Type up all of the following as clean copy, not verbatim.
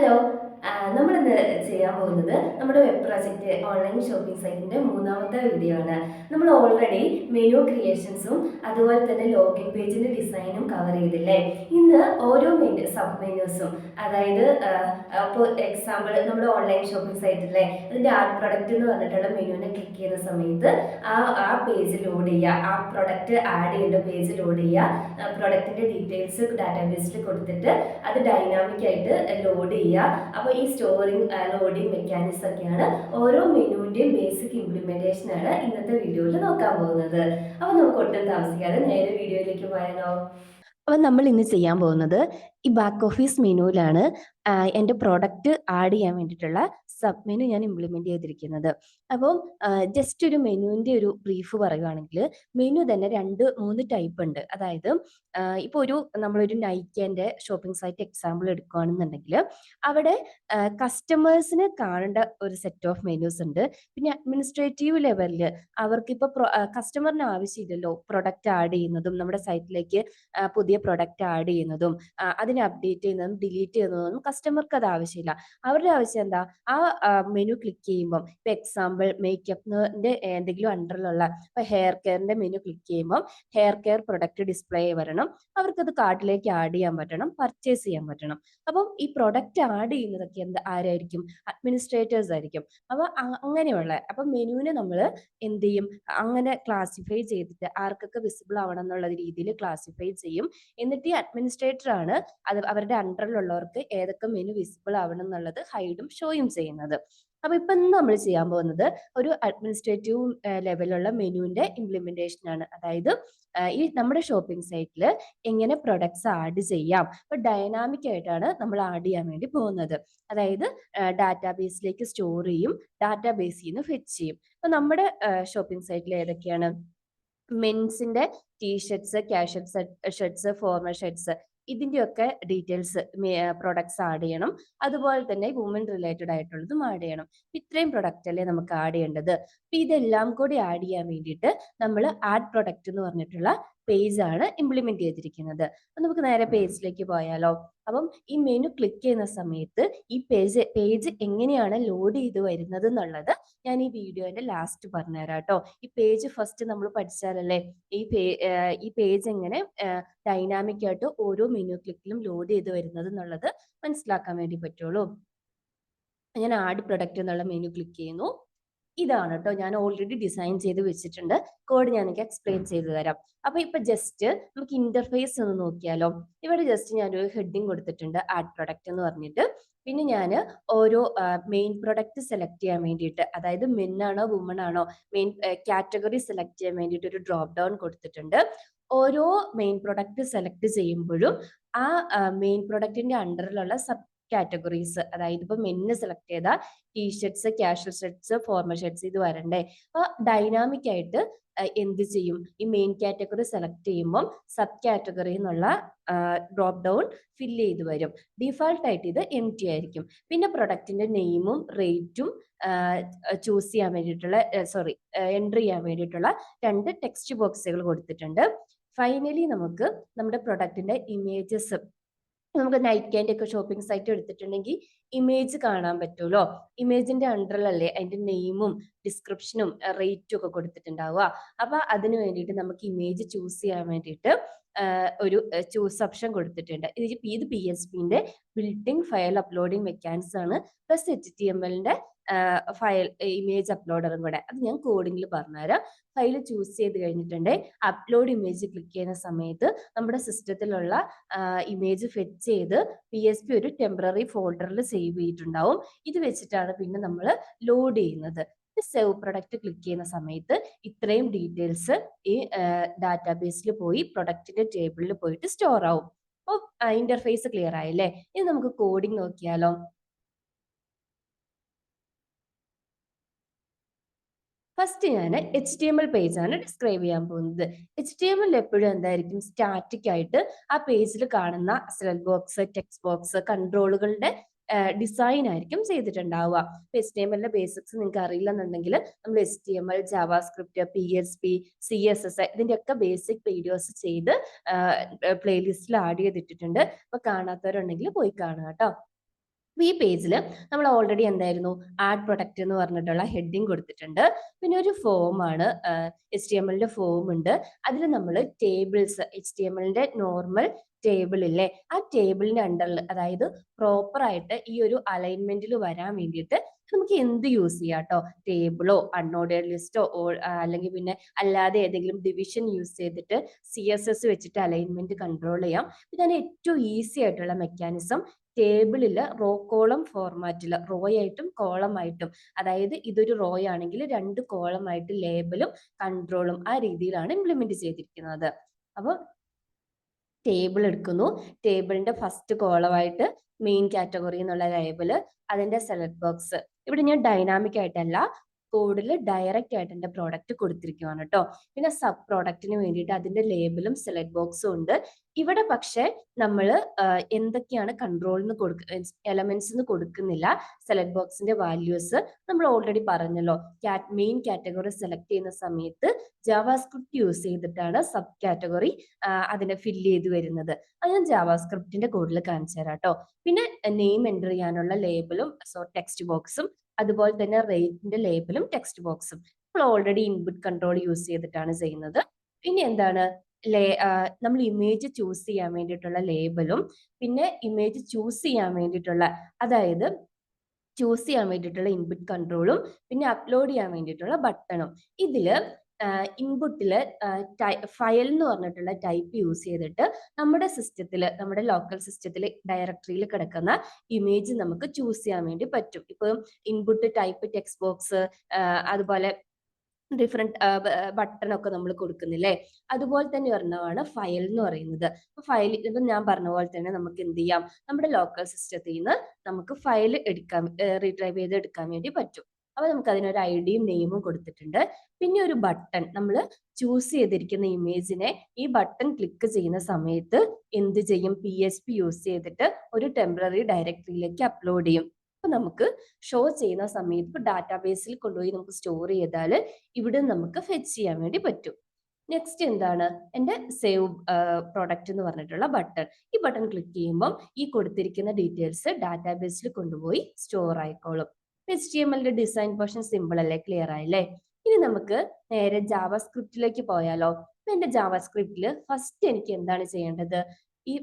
Hello. നമ്മളിന്ന് ചെയ്യാൻ പോകുന്നത് നമ്മുടെ വെബ് പ്രോജക്റ്റ് ഓൺലൈൻ ഷോപ്പിംഗ് സൈറ്റിന്റെ മൂന്നാമത്തെ വീഡിയോ ആണ്. നമ്മൾ ഓൾറെഡി മെനു ക്രിയേഷൻസും അതുപോലെ തന്നെ ലോഗിൻ പേജിന്റെ ഡിസൈനും കവർ ചെയ്തില്ലേ. ഇന്ന് ഓരോ സബ് മെനുസും, അതായത് ഇപ്പോൾ എക്സാമ്പിൾ നമ്മുടെ ഓൺലൈൻ ഷോപ്പിംഗ് സൈറ്റിലെ അതിന്റെ ആഡ് പ്രൊഡക്റ്റ് എന്ന് പറഞ്ഞിട്ടുള്ള മെനുവിനെ ക്ലിക്ക് ചെയ്യുന്ന സമയത്ത് ആ പേജ് ലോഡ് ചെയ്യുക, ആ പ്രൊഡക്റ്റ് ആഡ് ചെയ്യേണ്ട പേജ് ലോഡ് ചെയ്യുക, പ്രൊഡക്റ്റിന്റെ ഡീറ്റെയിൽസ് ഡാറ്റാബേസിൽ കൊടുത്തിട്ട് അത് ഡൈനാമിക് ആയിട്ട് ലോഡ് ചെയ്യുക. അപ്പോൾ ഈ സ്റ്റോറിങ് ലോഡിങ് മെക്കാനിസം ഒക്കെയാണ് ഓരോ മെനുവിന്റെയും ബേസിക് ഇംപ്ലിമെന്റേഷൻ ആണ് ഇന്നത്തെ വീഡിയോയിൽ നോക്കാൻ പോകുന്നത്. അപ്പോൾ നമുക്ക് ഒട്ടും താമസിക്കാതെ നേരെ വീഡിയോയിലേക്ക് പോയാലോ. അപ്പോൾ നമ്മൾ ഇന്ന് ചെയ്യാൻ പോകുന്നത് ഈ ബാക്ക് ഓഫീസ് മെനുവിലാണ് എൻ്റെ പ്രോഡക്റ്റ് ആഡ് ചെയ്യാൻ വേണ്ടിയിട്ടുള്ള സബ് മെനു ഞാൻ ഇംപ്ലിമെന്റ് ചെയ്തിരിക്കുന്നത്. അപ്പോൾ ജസ്റ്റ് ഒരു മെനുവിന്റെ ഒരു ബ്രീഫ് പറയുകയാണെങ്കിൽ, മെനു തന്നെ 2-3 ടൈപ്പ് ഉണ്ട്. അതായത് ഇപ്പോൾ നമ്മളൊരു നൈക്കിന്റെ ഷോപ്പിംഗ് സൈറ്റ് എക്സാമ്പിൾ എടുക്കുകയാണെന്നുണ്ടെങ്കിൽ, അവിടെ കസ്റ്റമേഴ്സിന് കാണേണ്ട ഒരു സെറ്റ് ഓഫ് മെനൂസ് ഉണ്ട്. പിന്നെ അഡ്മിനിസ്ട്രേറ്റീവ് ലെവലിൽ അവർക്കിപ്പോൾ കസ്റ്റമറിന് ആവശ്യമില്ലല്ലോ പ്രൊഡക്റ്റ് ആഡ് ചെയ്യുന്നതും നമ്മുടെ സൈറ്റിലേക്ക് പുതിയ പ്രൊഡക്റ്റ് ആഡ് ചെയ്യുന്നതും അതിനെ അപ്ഡേറ്റ് ചെയ്യുന്നതും ഡിലീറ്റ് ചെയ്യുന്നതും കസ്റ്റമർക്ക് അത് ആവശ്യമില്ല. അവരുടെ ആവശ്യം എന്താ, ആ മെനു ക്ലിക്ക് ചെയ്യുമ്പോൾ ഇപ്പൊ എക്സാമ്പിൾ മേക്കപ്പിന്റെ എന്തെങ്കിലും അണ്ടറിലുള്ള ഇപ്പൊ ഹെയർ കെയറിന്റെ മെനു ക്ലിക്ക് ചെയ്യുമ്പോൾ ഹെയർ കെയർ പ്രൊഡക്റ്റ് ഡിസ്പ്ലേ വരണം, അവർക്കത് കാർട്ടിലേക്ക് ആഡ് ചെയ്യാൻ പറ്റണം, പർച്ചേസ് ചെയ്യാൻ പറ്റണം. അപ്പം ഈ പ്രൊഡക്റ്റ് ആഡ് ചെയ്യുന്നതൊക്കെ ആരായിരിക്കും? അഡ്മിനിസ്ട്രേറ്റേഴ്സ് ആയിരിക്കും. അപ്പൊ അങ്ങനെയുള്ള അപ്പം മെനുവിനെ നമ്മൾ എന്ത് ചെയ്യും, അങ്ങനെ ക്ലാസിഫൈ ചെയ്തിട്ട് ആർക്കൊക്കെ വിസിബിൾ ആവണം എന്നുള്ള രീതിയിൽ ക്ലാസിഫൈ ചെയ്യും. എന്നിട്ട് ഈ അഡ്മിനിസ്ട്രേറ്റർ ആണ് അത് അവരുടെ അണ്ടറിലുള്ളവർക്ക് ഏതൊക്കെ മെനു വിസിബിൾ ആവണം എന്നുള്ളത് ഹൈഡും ഷോയും ചെയ്യുന്നത്. അപ്പൊ ഇപ്പൊ നമ്മൾ ചെയ്യാൻ പോകുന്നത് ഒരു അഡ്മിനിസ്ട്രേറ്റീവ് ലെവലുള്ള മെനുവിന്റെ ഇംപ്ലിമെന്റേഷൻ ആണ്. അതായത് ഈ നമ്മുടെ ഷോപ്പിംഗ് സൈറ്റിൽ എങ്ങനെ പ്രൊഡക്ട്സ് ആഡ് ചെയ്യാം. അപ്പൊ ഡൈനാമിക് ആയിട്ടാണ് നമ്മൾ ആഡ് ചെയ്യാൻ വേണ്ടി പോകുന്നത്. അതായത് ഡാറ്റാബേസിലേക്ക് സ്റ്റോർ ചെയ്യും, ഡാറ്റാബേസിൽ നിന്ന് ഫെച്ച് ചെയ്യും. അപ്പൊ നമ്മുടെ ഷോപ്പിംഗ് സൈറ്റിൽ ഏതൊക്കെയാണ്? മെൻസിന്റെ t-shirts, casual shirts, formal shirts, ഇതിന്റെയൊക്കെ ഡീറ്റെയിൽസ് പ്രൊഡക്ട്സ് ആഡ് ചെയ്യണം. അതുപോലെ തന്നെ വുമൻ റിലേറ്റഡ് ആയിട്ടുള്ളതും ആഡ് ചെയ്യണം. ഇത്രയും പ്രൊഡക്റ്റ് അല്ലേ നമുക്ക് ആഡ് ചെയ്യേണ്ടത്. അപ്പൊ ഇതെല്ലാം കൂടി ആഡ് ചെയ്യാൻ വേണ്ടിയിട്ട് നമ്മൾ ആഡ് പ്രൊഡക്റ്റ് എന്ന് പറഞ്ഞിട്ടുള്ള പേജ് ആണ് ഇംപ്ലിമെന്റ് ചെയ്തിരിക്കുന്നത്. അപ്പൊ നമുക്ക് നേരെ പേജിലേക്ക് പോയാലോ. അപ്പം ഈ മെനു ക്ലിക്ക് ചെയ്യുന്ന സമയത്ത് ഈ പേജ് എങ്ങനെയാണ് ലോഡ് ചെയ്ത് വരുന്നത് എന്നുള്ളത് ഞാൻ ഈ വീഡിയോന്റെ ലാസ്റ്റ് പറഞ്ഞുതരാം കേട്ടോ. ഈ പേജ് ഫസ്റ്റ് നമ്മൾ പഠിച്ചാലല്ലേ ഈ പേജ് എങ്ങനെ ഡൈനാമിക് ആയിട്ട് ഓരോ മെനു ക്ലിക്കിലും ലോഡ് ചെയ്ത് വരുന്നത് എന്നുള്ളത് മനസ്സിലാക്കാൻ വേണ്ടി പറ്റുള്ളൂ. ഞാൻ ആഡ് പ്രൊഡക്റ്റ് എന്നുള്ള മെനു ക്ലിക്ക് ചെയ്യുന്നു. ഇതാണ് കേട്ടോ, ഞാൻ ഓൾറെഡി ഡിസൈൻ ചെയ്ത് വെച്ചിട്ടുണ്ട്. കോഡ് ഞാൻ എനിക്ക് എക്സ്പ്ലെയിൻ ചെയ്ത് തരാം. അപ്പൊ ഇപ്പൊ ജസ്റ്റ് നമുക്ക് ഇന്റർഫേസ് ഒന്ന് നോക്കിയാലോ. ഇവിടെ ജസ്റ്റ് ഞാനൊരു ഹെഡിങ് കൊടുത്തിട്ടുണ്ട്, ആഡ് പ്രൊഡക്റ്റ് എന്ന് പറഞ്ഞിട്ട്. പിന്നെ ഞാൻ ഓരോ മെയിൻ പ്രൊഡക്റ്റ് സെലക്ട് ചെയ്യാൻ വേണ്ടിയിട്ട്, അതായത് മെൻ ആണോ വുമൺ ആണോ മെയിൻ കാറ്റഗറി സെലക്ട് ചെയ്യാൻ വേണ്ടിയിട്ട് ഒരു ഡ്രോപ്പ് ഡൗൺ കൊടുത്തിട്ടുണ്ട്. ഓരോ മെയിൻ പ്രൊഡക്റ്റ് സെലക്ട് ചെയ്യുമ്പോഴും ആ മെയിൻ പ്രൊഡക്റ്റിന്റെ അണ്ടറിലുള്ള സബ് കാറ്റഗറീസ്, അതായത് ഇപ്പൊ മെന്ന് സെലക്ട് ചെയ്ത t shirts, casual shirts, formal shirts ഇത് വരണ്ടേ. അപ്പൊ ഡൈനാമിക് ആയിട്ട് എന്ത് ചെയ്യും, ഈ മെയിൻ കാറ്റഗറി സെലക്ട് ചെയ്യുമ്പോൾ സബ് കാറ്റഗറി എന്നുള്ള ഡ്രോപ്പ് ഡൗൺ ഫില്ല് ചെയ്ത് വരും. ഡിഫാൾട്ട് ആയിട്ട് ഇത് എംപ്റ്റി ആയിരിക്കും. പിന്നെ പ്രൊഡക്റ്റിന്റെ നെയിമും റേറ്റും ചൂസ് ചെയ്യാൻ വേണ്ടിയിട്ടുള്ള എൻട്രി ചെയ്യാൻ വേണ്ടിയിട്ടുള്ള 2 ടെക്സ്റ്റ് ബോക്സുകൾ കൊടുത്തിട്ടുണ്ട്. ഫൈനലി നമുക്ക് നമ്മുടെ പ്രൊഡക്റ്റിന്റെ ഇമേജസ്, നമുക്ക് നൈക്കിന്റെ ഒക്കെ ഷോപ്പിംഗ് സൈറ്റ് എടുത്തിട്ടുണ്ടെങ്കിൽ ഇമേജ് കാണാൻ പറ്റുമല്ലോ. ഇമേജിന്റെ അണ്ടറിലല്ലേ അതിന്റെ നെയിമും ഡിസ്ക്രിപ്ഷനും റേറ്റും ഒക്കെ കൊടുത്തിട്ടുണ്ടാവുക. അപ്പൊ അതിന് വേണ്ടിയിട്ട് നമുക്ക് ഇമേജ് ചൂസ് ചെയ്യാൻ വേണ്ടിയിട്ട് ഒരു ചൂസ് ഓപ്ഷൻ കൊടുത്തിട്ടുണ്ട്. ഇത് PHP building file uploading mechanism ആണ്, പ്ലസ് HTML ഫയൽ ഇമേജ് അപ്ലോഡറും കൂടെ. അത് ഞാൻ കോഡിംഗിൽ പറഞ്ഞുതരാം. ഫയൽ ചൂസ് ചെയ്ത് കഴിഞ്ഞിട്ടുണ്ട്, അപ്ലോഡ് ഇമേജ് ക്ലിക്ക് ചെയ്യുന്ന സമയത്ത് നമ്മുടെ സിസ്റ്റത്തിലുള്ള ഇമേജ് ഫെച്ച് ചെയ്ത് PHP ഒരു ടെമ്പററി ഫോൾഡറിൽ സേവ് ചെയ്തിട്ടുണ്ടാവും. ഇത് വെച്ചിട്ടാണ് പിന്നെ നമ്മൾ ലോഡ് ചെയ്യുന്നത്. സേവ് പ്രൊഡക്റ്റ് ക്ലിക്ക് ചെയ്യുന്ന സമയത്ത് ഇത്രയും ഡീറ്റെയിൽസ് ഈ ഡാറ്റാബേസിൽ പോയി പ്രൊഡക്റ്റിന്റെ ടേബിളിൽ പോയിട്ട് സ്റ്റോർ ആവും. അപ്പോൾ ഇന്റർഫേസ് ക്ലിയർ ആയില്ലേ. ഇനി നമുക്ക് കോഡിംഗ് നോക്കിയാലോ. ഫസ്റ്റ് ഞാൻ HTML പേജാണ് ഡിസ്ക്രൈബ് ചെയ്യാൻ പോകുന്നത്. HTML എപ്പോഴും എന്തായിരിക്കും, സ്റ്റാറ്റിക് ആയിട്ട് ആ പേജിൽ കാണുന്ന സെലക്ട് ബോക്സ്, ടെക്സ്റ്റ് ബോക്സ്, കൺട്രോളുകളുടെ ഡിസൈൻ ആയിരിക്കും ചെയ്തിട്ടുണ്ടാവുക. HTML ബേസിക്സ് നിങ്ങൾക്ക് അറിയില്ലെന്നുണ്ടെങ്കിൽ നമ്മൾ HTML, ജാവാസ്ക്രിപ്റ്റ്, PHP, CSS ഇതിന്റെയൊക്കെ ബേസിക് വീഡിയോസ് ചെയ്ത് പ്ലേലിസ്റ്റിൽ ആഡ് ചെയ്തിട്ടുണ്ട്. അപ്പൊ കാണാത്തവരുണ്ടെങ്കിൽ പോയി കാണുക കേട്ടോ. അപ്പൊ ഈ പേജിൽ നമ്മൾ ഓൾറെഡി എന്തായിരുന്നു, ആഡ് പ്രൊഡക്റ്റ് എന്ന് പറഞ്ഞിട്ടുള്ള ഹെഡിങ് കൊടുത്തിട്ടുണ്ട്. പിന്നെ ഒരു ഫോമാണ്, HTML-ന്റെ ഫോം ഉണ്ട്. അതിൽ നമ്മൾ ടേബിൾസ്, HTML-ന്റെ നോർമൽ ടേബിൾ ഇല്ലേ, ആ ടേബിളിന്റെ അണ്ടറിൽ, അതായത് പ്രോപ്പർ ആയിട്ട് ഈ ഒരു അലൈൻമെന്റിൽ വരാൻ വേണ്ടിയിട്ട് നമുക്ക് എന്ത് യൂസ് ചെയ്യാം കേട്ടോ. ടേബിളോ അൺഓർഡേർഡ് ലിസ്റ്റോ അല്ലെങ്കിൽ പിന്നെ അല്ലാതെ ഏതെങ്കിലും ഡിവിഷൻ യൂസ് ചെയ്തിട്ട് CSS വെച്ചിട്ട് അലൈൻമെന്റ് കൺട്രോൾ ചെയ്യാം. പിന്നെ ഏറ്റവും ഈസി ആയിട്ടുള്ള മെക്കാനിസം ടേബിളിൽ റോ കോളം ഫോർമാറ്റിൽ, റോ ആയിട്ടും കോളം ആയിട്ടും, അതായത് ഇതൊരു റോ ആണെങ്കിൽ 2 കോളം ആയിട്ട് ലേബലും കൺട്രോളും ആ രീതിയിലാണ് ഇംപ്ലിമെന്റ് ചെയ്തിരിക്കുന്നത്. അപ്പോൾ ടേബിൾ എടുക്കുന്നു. ടേബിളിന്റെ ഫസ്റ്റ് കോളമായിട്ട് മെയിൻ കാറ്റഗറി എന്നുള്ള ലേബിള്, അതിന്റെ സെലക്ട് ബോക്സ്. ഇവിടെ ഞാൻ ഡൈനാമിക് ആയിട്ടല്ല, കോഡിൽ ഡയറക്റ്റ് ആയിട്ട് എന്റെ പ്രോഡക്റ്റ് കൊടുത്തിരിക്കുകയാണ് കേട്ടോ. പിന്നെ സബ് പ്രോഡക്റ്റിന് വേണ്ടിയിട്ട് അതിന്റെ ലേബിളും സെലക്ട് ബോക്സും ഉണ്ട്. ഇവിടെ പക്ഷേ നമ്മൾ എന്തൊക്കെയാണ് കൺട്രോളിന് എലമെന്റ്സ് കൊടുക്കുന്നില്ല. സെലക്ട് ബോക്സിന്റെ വാല്യൂസ് നമ്മൾ ഓൾറെഡി പറഞ്ഞല്ലോ, മെയിൻ കാറ്റഗറി സെലക്ട് ചെയ്യുന്ന സമയത്ത് ജാവാസ്ക്രിപ്റ്റ് യൂസ് ചെയ്തിട്ടാണ് സബ് കാറ്റഗറി അതിനെ ഫില്ല് ചെയ്ത് വരുന്നത്. അത് ഞാൻ ജാവാസ്ക്രിപ്റ്റിന്റെ കോഡിൽ കാണിച്ചു തരാം കേട്ടോ. പിന്നെ നെയിം എൻ്റർ ചെയ്യാനുള്ള ലേബിളും ടെക്സ്റ്റ് ബോക്സും, അതുപോലെ തന്നെ റേറ്റിന്റെ ലേബിളും ടെക്സ്റ്റ് ബോക്സും നമ്മൾ ഓൾറെഡി ഇൻപുട്ട് കൺട്രോൾ യൂസ് ചെയ്തിട്ടാണ് ചെയ്യുന്നത്. പിന്നെ എന്താണ്, നമ്മൾ ഇമേജ് ചൂസ് ചെയ്യാൻ വേണ്ടിയിട്ടുള്ള ലേബലും, പിന്നെ ഇമേജ് ചൂസ് ചെയ്യാൻ വേണ്ടിയിട്ടുള്ള, അതായത് ചൂസ് ചെയ്യാൻ വേണ്ടിയിട്ടുള്ള ഇൻപുട്ട് കൺട്രോളും, പിന്നെ അപ്ലോഡ് ചെയ്യാൻ വേണ്ടിയിട്ടുള്ള ബട്ടണും. ഇതില് ഇൻപുട്ടിൽ ഫയൽ എന്ന് പറഞ്ഞിട്ടുള്ള ടൈപ്പ് യൂസ് ചെയ്തിട്ട് നമ്മുടെ സിസ്റ്റത്തിൽ, നമ്മുടെ ലോക്കൽ സിസ്റ്റത്തിൽ ഡയറക്ടറിയിൽ കിടക്കുന്ന ഇമേജ് നമുക്ക് ചൂസ് ചെയ്യാൻ വേണ്ടി പറ്റും. ഇപ്പം ഇൻപുട്ട് ടൈപ്പ് ടെക്സ്റ്റ് ബോക്സ്, അതുപോലെ ഡിഫറെന്റ് ബട്ടൺ ഒക്കെ നമ്മൾ കൊടുക്കുന്നില്ലേ, അതുപോലെ തന്നെ ഒരെണ്ണമാണ് ഫയൽ എന്ന് പറയുന്നത്. അപ്പൊ ഫയൽ, ഇപ്പം ഞാൻ പറഞ്ഞ പോലെ തന്നെ നമുക്ക് എന്ത് ചെയ്യാം, നമ്മുടെ ലോക്കൽ സിസ്റ്റത്തിൽ നിന്ന് നമുക്ക് ഫയൽ എടുക്കാൻ, റീട്രൈവ് ചെയ്ത് എടുക്കാൻ വേണ്ടി പറ്റും. അപ്പൊ നമുക്ക് അതിനൊരു ഐഡിയും നെയിമും കൊടുത്തിട്ടുണ്ട്. പിന്നെ ഒരു ബട്ടൺ, നമ്മൾ ചൂസ് ചെയ്തിരിക്കുന്ന ഇമേജിനെ ഈ ബട്ടൺ ക്ലിക്ക് ചെയ്യുന്ന സമയത്ത് എന്ത് ചെയ്യും, PHP യൂസ് ചെയ്തിട്ട് ഒരു ടെമ്പററി ഡയറക്ടറിയിലേക്ക് അപ്ലോഡ് ചെയ്യും. അപ്പൊ നമുക്ക് ഷോ ചെയ്യുന്ന സമയത്ത് ഡാറ്റാബേസിൽ കൊണ്ടുപോയി നമുക്ക് സ്റ്റോർ ചെയ്താൽ ഇവിടെ നമുക്ക് ഫെച്ച് ചെയ്യാൻ വേണ്ടി പറ്റും. നെക്സ്റ്റ് എന്താണ്, എൻ്റെ സേവ് പ്രോഡക്റ്റ് എന്ന് പറഞ്ഞിട്ടുള്ള ബട്ടൺ. ഈ ബട്ടൺ ക്ലിക്ക് ചെയ്യുമ്പോൾ ഈ കൊടുത്തിരിക്കുന്ന ഡീറ്റെയിൽസ് ഡാറ്റാബേസിൽ കൊണ്ടുപോയി സ്റ്റോർ ആയിക്കോളും. HTML-ന്റെ ഡിസൈൻ പോർഷൻ സിമ്പിൾ അല്ലേ, ക്ലിയർ ആയില്ലേ? ഇനി നമുക്ക് നേരെ ജാവാസ്ക്രിപ്റ്റിലേക്ക് പോയാലോ. എന്റെ ജാവാസ്ക്രിപ്റ്റിൽ ഫസ്റ്റ് എനിക്ക് എന്താണ് ചെയ്യേണ്ടത്, ഈ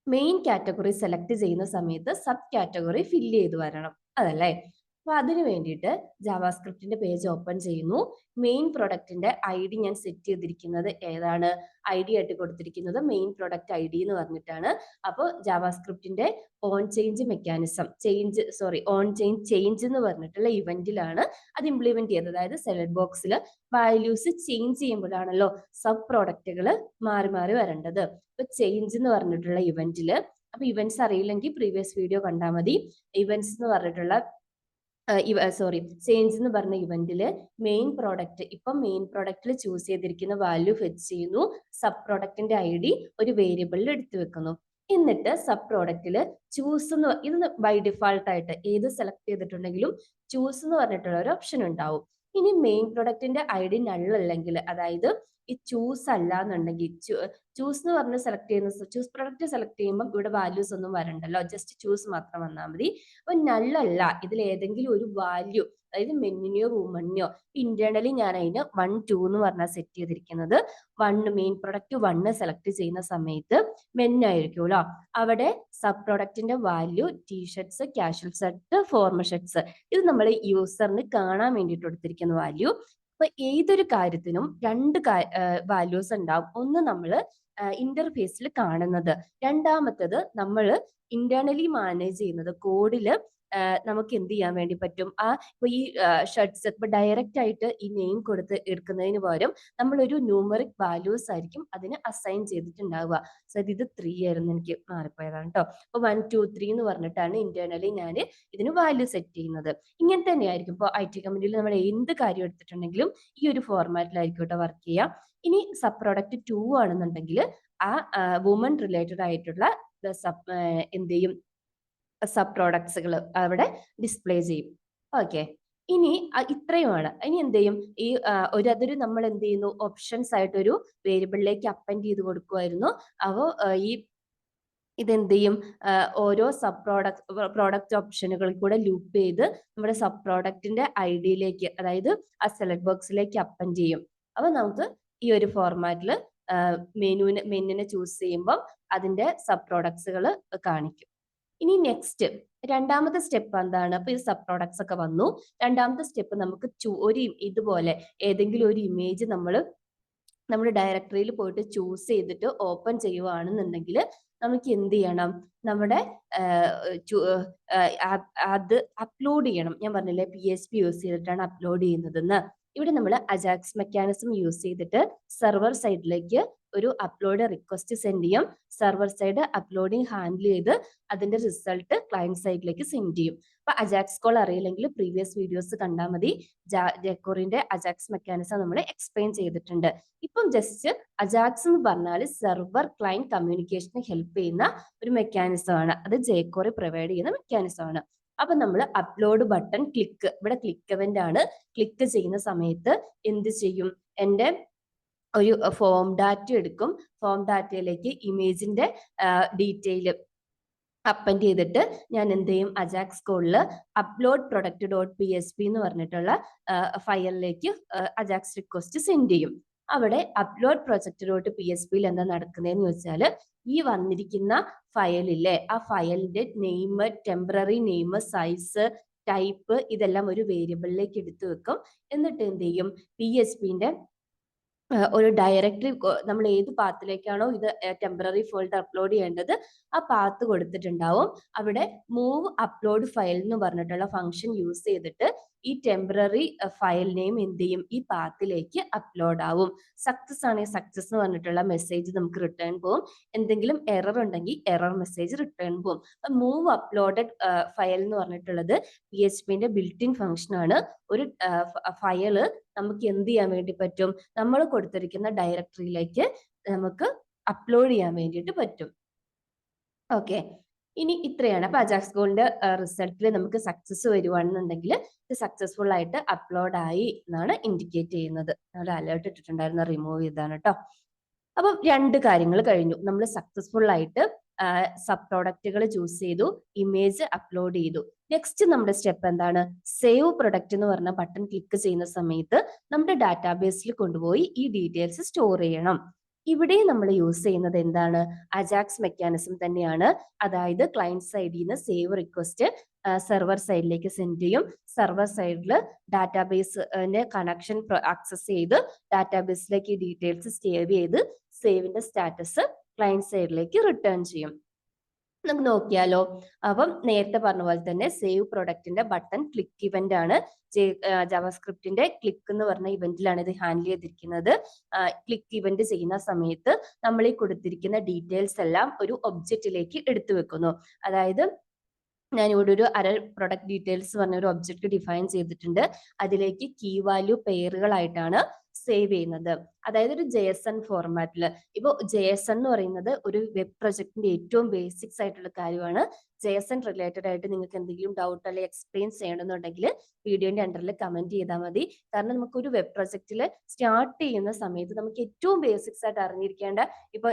മെയിൻ കാറ്റഗറി സെലക്ട് ചെയ്യുന്ന സമയത്ത് സബ് കാറ്റഗറി ഫില്ല് ചെയ്ത് വരണം, അതല്ലേ? അപ്പൊ അതിന് വേണ്ടിയിട്ട് ജാവാസ്ക്രിപ്റ്റിന്റെ പേജ് ഓപ്പൺ ചെയ്യുന്നു. മെയിൻ പ്രൊഡക്റ്റിന്റെ ID ഞാൻ സെറ്റ് ചെയ്തിരിക്കുന്നത് ഏതാണ്, ID ആയിട്ട് കൊടുത്തിരിക്കുന്നത് മെയിൻ പ്രൊഡക്റ്റ് ID എന്ന് പറഞ്ഞിട്ടാണ്. അപ്പോൾ ജാവാസ്ക്രിപ്റ്റിന്റെ on change mechanism, on change എന്ന് പറഞ്ഞിട്ടുള്ള ഇവന്റിലാണ് അത് ഇംപ്ലിമെന്റ് ചെയ്തത്. അതായത് സെലക്ട് ബോക്സിൽ വാല്യൂസ് ചേഞ്ച് ചെയ്യുമ്പോഴാണല്ലോ സബ് പ്രോഡക്റ്റുകൾ മാറി മാറി വരേണ്ടത്. അപ്പൊ ചേഞ്ച് എന്ന് പറഞ്ഞിട്ടുള്ള ഇവന്റിൽ, അപ്പൊ ഇവന്റ്സ് അറിയില്ലെങ്കിൽ പ്രീവിയസ് വീഡിയോ കണ്ടാൽ മതി. ഇവന്റ്സ് എന്ന് പറഞ്ഞിട്ടുള്ള ചേഞ്ച് എന്ന് പറഞ്ഞ ഇവന്റിൽ മെയിൻ പ്രോഡക്റ്റ്, ഇപ്പം മെയിൻ പ്രോഡക്റ്റിൽ ചൂസ് ചെയ്തിരിക്കുന്ന വാല്യൂ ഫെച്ച് ചെയ്യുന്നു. സബ് പ്രോഡക്റ്റിന്റെ ID ഒരു വേരിയബിളിൽ എടുത്തു വെക്കുന്നു. എന്നിട്ട് സബ് പ്രോഡക്റ്റിൽ ചൂസ് എന്ന്, ഇത് ബൈ ഡിഫാൾട്ട് ആയിട്ട് ഏത് സെലക്ട് ചെയ്തിട്ടുണ്ടെങ്കിലും ചൂസ് എന്ന് പറഞ്ഞിട്ടുള്ള ഒരു ഓപ്ഷൻ ഉണ്ടാവും. ഇനി മെയിൻ പ്രൊഡക്റ്റിന്റെ ID നൾ അല്ലെങ്കിൽ, അതായത് ഈ ചൂസ് അല്ല എന്നുണ്ടെങ്കിൽ, ചൂസ് എന്ന് പറഞ്ഞ് സെലക്ട് ചെയ്യുന്ന, ചൂസ് പ്രൊഡക്റ്റ് സെലക്ട് ചെയ്യുമ്പോൾ ഇവിടെ വാല്യൂസ് ഒന്നും വരണ്ടല്ലോ, ജസ്റ്റ് ചൂസ് മാത്രം വന്നാൽ മതി. അപ്പൊ നള്ളല്ല, ഇതിൽ ഏതെങ്കിലും ഒരു വാല്യൂ, അതായത് മെന്നിനെയോ വുമണിനെയോ, ഇന്റേണലി ഞാൻ അതിന് 1 2 എന്ന് പറഞ്ഞാൽ സെറ്റ് ചെയ്തിരിക്കുന്നത്. മെയിൻ പ്രൊഡക്റ്റ് 1 സെലക്ട് ചെയ്യുന്ന സമയത്ത് മെന്നായിരിക്കുമല്ലോ, അവിടെ സബ് പ്രൊഡക്റ്റിന്റെ value t-shirts, casual shirt, formal shirts, ഇത് നമ്മൾ യൂസറിന് കാണാൻ വേണ്ടിയിട്ട് കൊടുത്തിരിക്കുന്ന വാല്യൂ. അപ്പൊ ഏതൊരു കാര്യത്തിനും 2 വാല്യൂസ് ഉണ്ടാവും. ഒന്ന് നമ്മൾ ഇന്റർഫേസിൽ കാണുന്നത്, രണ്ടാമത്തത് നമ്മൾ ഇന്റേണലി മാനേജ് ചെയ്യുന്നത് കോഡില്. നമുക്ക് എന്ത് ചെയ്യാൻ വേണ്ടി പറ്റും, ഇപ്പൊ ഈ ഷർട്ട്സ് ഇപ്പൊ ഡയറക്റ്റ് ആയിട്ട് ഈ നെയിം കൊടുത്ത് എടുക്കുന്നതിന് പകരം നമ്മളൊരു ന്യൂമറിക് വാല്യൂസ് ആയിരിക്കും അതിന് അസൈൻ ചെയ്തിട്ടുണ്ടാവുക. സോ ഇത് 3 ആയിരുന്നു, എനിക്ക് മാറിപ്പോയതാണ് കേട്ടോ. അപ്പൊ 1 2 3 എന്ന് പറഞ്ഞിട്ടാണ് ഇന്റേണലി ഞാൻ ഇതിന് വാല്യൂ സെറ്റ് ചെയ്യുന്നത്. ഇങ്ങനെ തന്നെയായിരിക്കും ഇപ്പോൾ IT കമ്പനിയിൽ നമ്മൾ എന്ത് കാര്യം എടുത്തിട്ടുണ്ടെങ്കിലും ഈ ഒരു ഫോർമാറ്റിലായിരിക്കും കേട്ടോ വർക്ക് ചെയ്യുക. ഇനി സബ് പ്രോഡക്റ്റ് 2 ആണെന്നുണ്ടെങ്കിൽ ആ വുമൺ റിലേറ്റഡ് ആയിട്ടുള്ള എന്ത് ചെയ്യും, സബ് പ്രോഡക്ട്സുകൾ അവിടെ ഡിസ്പ്ലേ ചെയ്യും. ഓക്കെ, ഇനി ഇത്രയുമാണ്. ഇനി എന്ത് ചെയ്യും, ഈ അതൊരു നമ്മൾ എന്ത് ചെയ്യുന്നു, ഓപ്ഷൻസ് ആയിട്ടൊരു വേരിയബിളിലേക്ക് അപ്പൻഡ് ചെയ്ത് കൊടുക്കുമായിരുന്നു. അപ്പോൾ ഈ ഇതെന്ത് ചെയ്യും, ഓരോ സബ് പ്രോഡക്റ്റ് ഓപ്ഷനുകളിൽ കൂടെ ലൂപ്പ് ചെയ്ത് നമ്മുടെ സബ് പ്രോഡക്റ്റിന്റെ ഐഡിയിലേക്ക്, അതായത് ആ സെലക്ട് ബോക്സിലേക്ക് അപ്പൻ ചെയ്യും. അപ്പൊ നമുക്ക് ഈ ഒരു ഫോർമാറ്റിൽ മെനുവിനെ ചൂസ് ചെയ്യുമ്പോൾ അതിന്റെ സബ് പ്രോഡക്ട്സുകൾ കാണിക്കും. ഇനി നെക്സ്റ്റ് രണ്ടാമത്തെ സ്റ്റെപ്പ് എന്താണ്? അപ്പൊ ഈ സബ് പ്രോഡക്ട്സ് ഒക്കെ വന്നു. രണ്ടാമത്തെ സ്റ്റെപ്പ് നമുക്ക് ഒരു ഇതുപോലെ ഏതെങ്കിലും ഒരു ഇമേജ് നമ്മുടെ ഡയറക്ടറിയിൽ പോയിട്ട് ചൂസ് ചെയ്തിട്ട് ഓപ്പൺ ചെയ്യുവാണെന്നുണ്ടെങ്കിൽ നമുക്ക് എന്ത് ചെയ്യണം? നമ്മുടെ അത് അപ്ലോഡ് ചെയ്യണം. ഞാൻ പറഞ്ഞില്ലേ PHP യൂസ് ചെയ്തിട്ടാണ് അപ്ലോഡ് ചെയ്യുന്നതെന്ന്. ഇവിടെ നമ്മൾ അജാക്സ് മെക്കാനിസം യൂസ് ചെയ്തിട്ട് സെർവർ സൈഡിലേക്ക് ഒരു അപ്ലോഡ് റിക്വസ്റ്റ് സെൻഡ് ചെയ്യും. സെർവർ സൈഡ് അപ്ലോഡിങ് ഹാൻഡിൽ ചെയ്ത് അതിന്റെ റിസൾട്ട് ക്ലയന്റ് സൈഡിലേക്ക് സെൻഡ് ചെയ്യും. അപ്പൊ അജാക്സ് കോൾ അറിയില്ലെങ്കിൽ പ്രീവിയസ് വീഡിയോസ് കണ്ടാൽ മതി. ജെക്കോറിന്റെ അജാക്സ് മെക്കാനിസം നമ്മൾ എക്സ്പ്ലെയിൻ ചെയ്തിട്ടുണ്ട്. ഇപ്പം ജസ്റ്റ് അജാക്സ് എന്ന് പറഞ്ഞാൽ സെർവർ ക്ലയന്റ് കമ്മ്യൂണിക്കേഷന് ഹെൽപ്പ് ചെയ്യുന്ന ഒരു മെക്കാനിസം ആണ്. അത് ജെക്കോറി പ്രൊവൈഡ് ചെയ്യുന്ന മെക്കാനിസം ആണ്. അപ്പൊ നമ്മൾ അപ്ലോഡ് ബട്ടൺ ഇവിടെ ക്ലിക്ക് ഇവന്റ് ആണ്. ക്ലിക്ക് ചെയ്യുന്ന സമയത്ത് എന്ത് ചെയ്യും? എൻ്റെ ഒരു ഫോം ഡാറ്റ എടുക്കും. ഫോം ഡാറ്റയിലേക്ക് ഇമേജിന്റെ ഡീറ്റെയിൽ അപ്പൻഡ് ചെയ്തിട്ട് ഞാൻ എന്ത് ചെയ്യും? അജാക്സ് കോഡിൽ അപ്ലോഡ് പ്രൊഡക്റ്റ് .php എന്ന് പറഞ്ഞിട്ടുള്ള ഫയലിലേക്ക് അജാക്സ് റിക്വസ്റ്റ് സെൻഡ് ചെയ്യും. അവിടെ അപ്ലോഡ് പ്രൊജക്ട് .php എന്താ നടക്കുന്നതെന്ന് വെച്ചാൽ ഈ വന്നിരിക്കുന്ന ഫയലില്ലേ, ആ ഫയലിന്റെ name, temporary name, size, type ഇതെല്ലാം ഒരു വേരിയബിളിലേക്ക് എടുത്തു വെക്കും. എന്നിട്ട് എന്ത് ചെയ്യും? PHPന്റെ ഒരു ഡയറക്ടറി നമ്മൾ ഏത് പാത്തിലേക്കാണോ ഇത് ടെമ്പററി ഫോൾഡർ അപ്ലോഡ് ചെയ്യേണ്ടത് ആ പാത്ത് കൊടുത്തിട്ടുണ്ടാവും. അവിടെ മൂവ് അപ്ലോഡ് ഫയൽ എന്ന് പറഞ്ഞിട്ടുള്ള ഫംഗ്ഷൻ യൂസ് ചെയ്തിട്ട് ഈ ടെമ്പററി ഫയൽ നെയിം എന്ത് ചെയ്യും? ഈ പാത്തിലേക്ക് അപ്ലോഡ് ആവും. സക്സസ് ആണെങ്കിൽ സക്സസ് എന്ന് പറഞ്ഞിട്ടുള്ള മെസ്സേജ് നമുക്ക് റിട്ടേൺ പോകും. എന്തെങ്കിലും എറർ ഉണ്ടെങ്കിൽ എറർ മെസ്സേജ് റിട്ടേൺ പോകും. മൂവ് അപ്ലോഡഡ് ഫയൽ എന്ന് പറഞ്ഞിട്ടുള്ളത് PHPന്റെ ബിൽറ്റ് ഇൻ ഫംഗ്ഷൻ ആണ്. ഒരു ഫയല് നമുക്ക് എന്ത് ചെയ്യാൻ വേണ്ടി പറ്റും? നമ്മൾ കൊടുത്തിരിക്കുന്ന ഡയറക്ടറിയിലേക്ക് നമുക്ക് അപ്ലോഡ് ചെയ്യാൻ വേണ്ടിയിട്ട് പറ്റും. ഓക്കെ, ഇനി ഇത്രയാണ്. അപ്പൊ അജാക്സ് കോളിന്റെ റിസൾട്ടിൽ നമുക്ക് സക്സസ് വരുവാണെന്നുണ്ടെങ്കിൽ ഇത് സക്സസ്ഫുൾ ആയിട്ട് അപ്ലോഡ് ആയി എന്നാണ് ഇൻഡിക്കേറ്റ് ചെയ്യുന്നത്. നമ്മൾ അലേർട്ട് ഇട്ടിട്ടുണ്ടായിരുന്ന റിമൂവ് ചെയ്താണ് കേട്ടോ. അപ്പം രണ്ട് കാര്യങ്ങൾ കഴിഞ്ഞു. നമ്മൾ സക്സസ്ഫുൾ ആയിട്ട് സബ് പ്രോഡക്റ്റുകൾ ചൂസ് ചെയ്തു, ഇമേജ് അപ്ലോഡ് ചെയ്തു. നെക്സ്റ്റ് നമ്മുടെ സ്റ്റെപ്പ് എന്താണ്? സേവ് പ്രൊഡക്റ്റ് എന്ന് പറഞ്ഞ ബട്ടൺ ക്ലിക്ക് ചെയ്യുന്ന സമയത്ത് നമ്മുടെ ഡാറ്റാബേസിൽ കൊണ്ടുപോയി ഈ ഡീറ്റെയിൽസ് സ്റ്റോർ ചെയ്യണം. ഇവിടെ നമ്മൾ യൂസ് ചെയ്യുന്നത് എന്താണ്? അജാക്സ് മെക്കാനിസം തന്നെയാണ്. അതായത് ക്ലയന്റ് സൈഡിൽ നിന്ന് സേവ് റിക്വസ്റ്റ് സെർവർ സൈഡിലേക്ക് സെൻഡ് ചെയ്യും. സെർവർ സൈഡിൽ ഡാറ്റാബേസിന്റെ കണക്ഷൻ ആക്സസ് ചെയ്ത് ഡാറ്റാബേസിലേക്ക് ഈ ഡീറ്റെയിൽസ് സേവ് ചെയ്ത് സേവിന്റെ സ്റ്റാറ്റസ് ക്ലയന്റ് സൈഡിലേക്ക് റിട്ടേൺ ചെയ്യും. നമുക്ക് നോക്കിയാലോ. അപ്പം നേരത്തെ പറഞ്ഞ പോലെ തന്നെ സേവ് പ്രൊഡക്റ്റിന്റെ ബട്ടൺ ക്ലിക്ക് ഇവന്റ് ആണ്. ജാവാസ്ക്രിപ്റ്റിന്റെ ക്ലിക്ക് എന്ന് പറഞ്ഞ ഇവന്റിലാണ് ഇത് ഹാൻഡിൽ ചെയ്തിരിക്കുന്നത്. ക്ലിക്ക് ഇവന്റ് ചെയ്യുന്ന സമയത്ത് നമ്മൾ ഈ കൊടുത്തിരിക്കുന്ന ഡീറ്റെയിൽസ് എല്ലാം ഒരു ഒബ്ജക്റ്റിലേക്ക് എടുത്തു വെക്കുന്നു. അതായത് ഞാനിവിടെ ഒരു പ്രൊഡക്റ്റ് ഡീറ്റെയിൽസ് പറഞ്ഞ ഒരു ഒബ്ജക്റ്റ് ഡിഫൈൻ ചെയ്തിട്ടുണ്ട്. അതിലേക്ക് കീ വാല്യൂ പെയറുകളായിട്ടാണ് സേവ് ചെയ്യുന്നത്. അതായത് ഒരു JSON ഫോർമാറ്റിൽ. ഇപ്പോൾ JSON എന്ന് പറയുന്നത് ഒരു വെബ് പ്രൊജക്ടിന്റെ ഏറ്റവും ബേസിക്സ് ആയിട്ടുള്ള കാര്യമാണ്. JSON റിലേറ്റഡ് ആയിട്ട് നിങ്ങൾക്ക് എന്തെങ്കിലും ഡൗട്ട് അല്ലെങ്കിൽ എക്സ്പ്ലെയിൻ ചെയ്യണമെന്നുണ്ടെങ്കിൽ വീഡിയോന്റെ അണ്ടറിൽ കമന്റ് ചെയ്താൽ മതി. കാരണം നമുക്ക് ഒരു വെബ് പ്രൊജക്റ്റിൽ സ്റ്റാർട്ട് ചെയ്യുന്ന സമയത്ത് നമുക്ക് ഏറ്റവും ബേസിക്സ് ആയിട്ട് അറിഞ്ഞിരിക്കേണ്ട, ഇപ്പൊ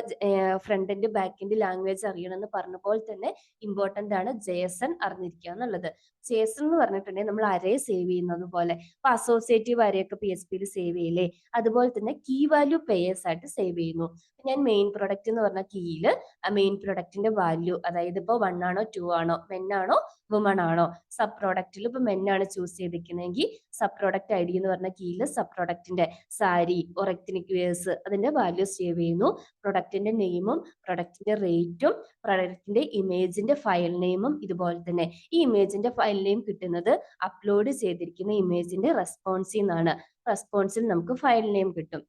front end back end language അറിയണമെന്ന് പറഞ്ഞ പോലെ തന്നെ ഇമ്പോർട്ടന്റ് ആണ് JSON അറിഞ്ഞിരിക്കുക എന്നുള്ളത്. JSON എന്ന് പറഞ്ഞിട്ടുണ്ടെങ്കിൽ നമ്മൾ അറേ സേവ് ചെയ്യുന്നത് പോലെ, ഇപ്പൊ അസോസിയേറ്റീവ് അറേയൊക്കെ PHPയിൽ സേവ് ചെയ്യില്ലേ, അതുപോലെ തന്നെ കീ വാല്യൂ പെയേഴ്സ് ആയിട്ട് സേവ് ചെയ്യുന്നു. ഞാൻ മെയിൻ പ്രൊഡക്റ്റ് എന്ന് പറഞ്ഞ കീയില് മെയിൻ പ്രൊഡക്റ്റിന്റെ വാല്യൂ, അതായത് ഇപ്പൊ 1 ആണോ 2 ആണോ, മെൻ ആണോ വുമൺ ആണോ, സബ് പ്രോഡക്റ്റിൽ ഇപ്പൊ മെൻ ആണ് ചൂസ് ചെയ്തിരിക്കുന്നതെങ്കിൽ സബ് പ്രോഡക്റ്റ് ID എന്ന് പറഞ്ഞ കീയിൽ സബ് പ്രോഡക്റ്റിന്റെ സാരി ഓർ എത്നിക് വെയേഴ്സ് അതിന്റെ വാല്യൂ സേവ് ചെയ്യുന്നു. പ്രൊഡക്റ്റിന്റെ നെയിമും പ്രൊഡക്റ്റിന്റെ റേറ്റും പ്രൊഡക്റ്റിന്റെ ഇമേജിന്റെ ഫയൽ നെയിമും ഇതുപോലെ തന്നെ. ഈ ഇമേജിന്റെ ഫയൽ നെയിം കിട്ടുന്നത് അപ്ലോഡ് ചെയ്തിരിക്കുന്ന ഇമേജിന്റെ റെസ്പോൺസിൽ നിന്നാണ്. റെസ്പോൺസിൽ നമുക്ക് ഫയൽ നെയിം കിട്ടും.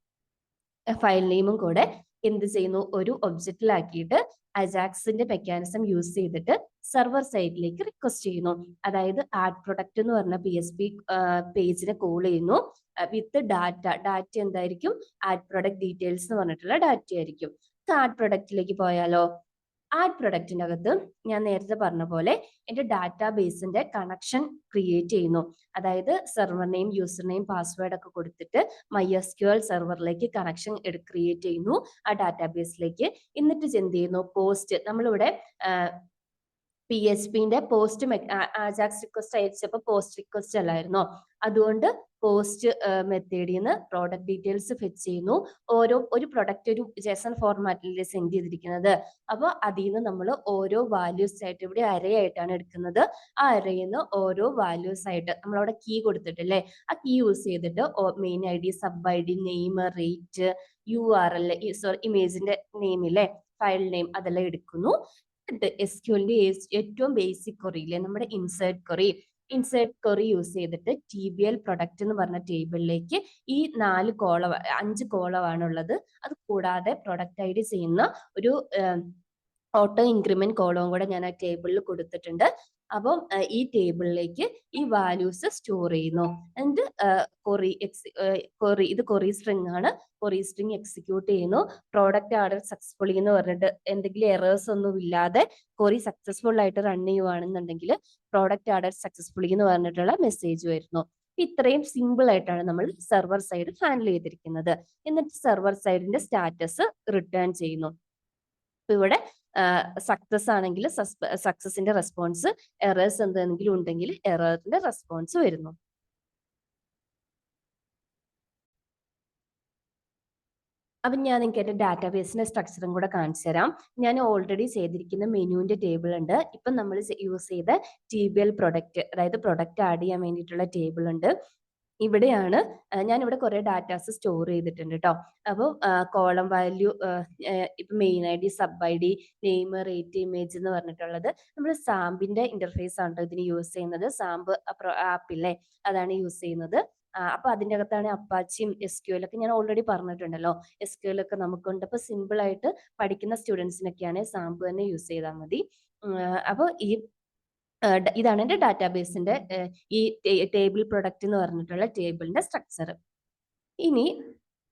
ഫയൽ നെയിമും കൂടെ എന്ത് ചെയ്യുന്നു? ഒരു ഒബ്ജക്റ്റിലാക്കിയിട്ട് അജാക്സിന്റെ മെക്കാനിസം യൂസ് ചെയ്തിട്ട് സെർവർ സൈഡിലേക്ക് റിക്വസ്റ്റ് ചെയ്യുന്നു. അതായത് ആഡ് പ്രൊഡക്റ്റ് എന്ന് പറഞ്ഞ PHP പേജിനെ കോൾ ചെയ്യുന്നു വിത്ത് ഡാറ്റ എന്തായിരിക്കും? ആഡ് പ്രൊഡക്റ്റ് ഡീറ്റെയിൽസ് എന്ന് പറഞ്ഞിട്ടുള്ള ഡാറ്റ ആയിരിക്കും. ആഡ് പ്രൊഡക്റ്റിലേക്ക് പോയാലോ. ആഡ് പ്രൊഡക്റ്റിന്റെ അകത്ത് ഞാൻ നേരത്തെ പറഞ്ഞ പോലെ എൻ്റെ ഡാറ്റാബേസിന്റെ കണക്ഷൻ ക്രിയേറ്റ് ചെയ്യുന്നു. അതായത് server name, user name, password ഒക്കെ കൊടുത്തിട്ട് MySQL സെർവറിലേക്ക് കണക്ഷൻ ക്രിയേറ്റ് ചെയ്യുന്നു ആ ഡാറ്റാബേസിലേക്ക്. എന്നിട്ട് എന്ത് ചെയ്യുന്നു, പോസ്റ്റ് നമ്മളിവിടെ PHPന്റെ പോസ്റ്റ് ആജാക്സ് റിക്വസ്റ്റ് അയച്ചപ്പോൾ പോസ്റ്റ് റിക്വസ്റ്റ് അല്ലായിരുന്നോ, അതുകൊണ്ട് പോസ്റ്റ് മെത്തേഡിൽ നിന്ന് പ്രോഡക്റ്റ് ഡീറ്റെയിൽസ് ഫെച്ച് ചെയ്യുന്നു. ഒരു പ്രൊഡക്റ്റ് ഒരു JSON ഫോർമാറ്റിൽ സെൻഡ് ചെയ്തിരിക്കുന്നത്. അപ്പോൾ അതിൽ നിന്ന് നമ്മൾ ഓരോ വാല്യൂസ് ആയിട്ട്, ഇവിടെ അറേ ആയിട്ടാണ് എടുക്കുന്നത്, ആ അറേയിൽ നിന്ന് ഓരോ വാല്യൂസ് ആയിട്ട് നമ്മളവിടെ കീ കൊടുത്തിട്ടില്ലേ, ആ കീ യൂസ് ചെയ്തിട്ട് main ID, sub ID, name, rate, URL, sorry ഇമേജിന്റെ നെയിം ഇല്ലേ, ഫയൽ നെയിം, അതെല്ലാം എടുക്കുന്നു. SQLന്റെ ഏറ്റവും ബേസിക് ക്വറി ഇല്ലേ, നമ്മുടെ ഇൻസേർട്ട് ക്വറി യൂസ് ചെയ്തിട്ട് TBL പ്രൊഡക്റ്റ് എന്ന് പറഞ്ഞ ടേബിളിലേക്ക് ഈ 5 കോളമാണ് ഉള്ളത്. അത് കൂടാതെ പ്രൊഡക്റ്റ് ID ചെയ്യുന്ന ഒരു ഓട്ടോ ഇൻക്രിമെന്റ് കോളവും കൂടെ ഞാൻ ആ ടേബിളിൽ കൊടുത്തിട്ടുണ്ട്. അപ്പം ഈ ടേബിളിലേക്ക് ഈ വാല്യൂസ് സ്റ്റോർ ചെയ്യുന്നു. എന്നിട്ട് ഇത് കൊറി സ്ട്രിങ് ആണ്, കൊറി സ്ട്രിങ് എക്സിക്യൂട്ട് ചെയ്യുന്നു. പ്രോഡക്റ്റ് ആർഡർ സക്സസ്ഫുള്ളി എന്ന് പറഞ്ഞിട്ട് എന്തെങ്കിലും എറേഴ്സ് ഒന്നും ഇല്ലാതെ കൊറി സക്സസ്ഫുൾ ആയിട്ട് റൺ ചെയ്യുവാണെന്നുണ്ടെങ്കിൽ പ്രോഡക്റ്റ് ആർഡർ സക്സസ്ഫുള്ളി എന്ന് പറഞ്ഞിട്ടുള്ള മെസ്സേജ് വരുന്നു. ഇത്രയും സിമ്പിൾ ആയിട്ടാണ് നമ്മൾ സെർവർ സൈഡ് ഹാൻഡിൽ ചെയ്തിരിക്കുന്നത്. എന്നിട്ട് സെർവർ സൈഡിന്റെ സ്റ്റാറ്റസ് റിട്ടേൺ ചെയ്യുന്നു. ഇവിടെ സക്സസ് ആണെങ്കിൽ സക്സസിന്റെ റെസ്പോൺസ്, എറേഴ്സ് എന്തെങ്കിലും ഉണ്ടെങ്കിൽ എററിന്റെ റെസ്പോൺസ് വരുന്നു. അപ്പം ഞാൻ നിങ്ങൾക്ക് എൻ്റെ ഡാറ്റാബേസിന്റെ സ്ട്രക്ചറും കൂടെ കാണിച്ചു തരാം. ഞാൻ ഓൾറെഡി ചെയ്തിരിക്കുന്ന മെനുവിന്റെ ടേബിൾ ഉണ്ട്. ഇപ്പം നമ്മൾ യൂസ് ചെയ്ത TBL പ്രൊഡക്റ്റ്, അതായത് പ്രൊഡക്റ്റ് ആഡ് ചെയ്യാൻ വേണ്ടിയിട്ടുള്ള ടേബിൾ ഉണ്ട്. ഇവിടെയാണ് ഞാൻ ഇവിടെ കുറെ ഡാറ്റാസ് സ്റ്റോർ ചെയ്തിട്ടുണ്ട് കേട്ടോ. അപ്പോൾ കോളം വാല്യൂ, ഇപ്പൊ main ID, sub ID, name, rate, image എന്ന് പറഞ്ഞിട്ടുള്ളത് നമ്മൾ സാമ്പിന്റെ ഇന്റർഫേസ് ആണ് ഇതിന് യൂസ് ചെയ്യുന്നത്. സാമ്പ് ആപ്പില്ലേ, അതാണ് യൂസ് ചെയ്യുന്നത്. അപ്പൊ അതിന്റെ അകത്താണ് അപ്പാച്ചിയും SQL ഒക്കെ ഞാൻ ഓൾറെഡി പറഞ്ഞിട്ടുണ്ടല്ലോ. SQL ഒക്കെ നമുക്കുണ്ട്. അപ്പൊ സിമ്പിൾ ആയിട്ട് പഠിക്കുന്ന സ്റ്റുഡൻസിനൊക്കെയാണ് സാമ്പ് തന്നെ യൂസ് ചെയ്താൽ മതി. അപ്പോൾ ഇതാണ് എൻ്റെ ഡാറ്റാബേസിന്റെ ഈ ടേബിൾ പ്രൊഡക്റ്റ് എന്ന് പറഞ്ഞിട്ടുള്ള ടേബിളിന്റെ സ്ട്രക്ചർ. ഇനി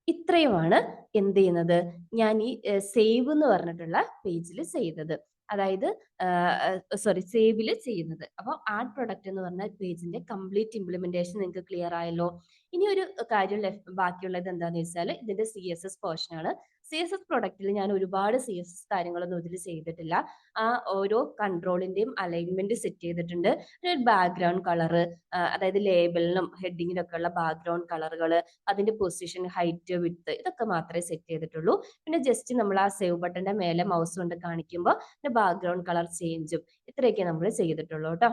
ഇത്രയുമാണ് എന്ത് ചെയ്യുന്നത്, ഞാൻ ഈ സേവ് എന്ന് പറഞ്ഞിട്ടുള്ള പേജിൽ ചെയ്തത്, അതായത് സേവിൽ ചെയ്യുന്നത്. അപ്പോൾ ആഡ് പ്രൊഡക്റ്റ് എന്ന് പറഞ്ഞ പേജിന്റെ കംപ്ലീറ്റ് ഇംപ്ലിമെന്റേഷൻ നിങ്ങൾക്ക് ക്ലിയർ ആയല്ലോ. ഇനി ഒരു കാര്യം ബാക്കിയുള്ളത് എന്താണെന്ന് വെച്ചാൽ ഇതിന്റെ CSS പോർഷൻ ആണ്. CSS പ്രൊഡക്റ്റിൽ ഞാൻ ഒരുപാട് CSS കാര്യങ്ങളൊന്നും ഇതിൽ ചെയ്തിട്ടില്ല. ആ ഓരോ കൺട്രോളിന്റെയും അലൈൻമെന്റ് സെറ്റ് ചെയ്തിട്ടുണ്ട്. ഒരു ബാക്ക്ഗ്രൗണ്ട് കളർ, അതായത് ലേബലിനും ഹെഡിങ്ങിനും ഒക്കെ ഉള്ള ബാക്ക്ഗ്രൗണ്ട് കളറുകൾ, അതിന്റെ പൊസിഷൻ, ഹൈറ്റ്, വിഡ്ത്ത്, ഇതൊക്കെ മാത്രമേ സെറ്റ് ചെയ്തിട്ടുള്ളൂ. പിന്നെ ജസ്റ്റ് നമ്മൾ ആ സേവ് ബട്ടന്റെ മേലെ മൗസ് കൊണ്ട് കാണിക്കുമ്പോൾ ബാക്ക്ഗ്രൗണ്ട് കളർ ചേഞ്ചും, ഇത്രയൊക്കെ നമ്മൾ ചെയ്തിട്ടുള്ളൂ കേട്ടോ.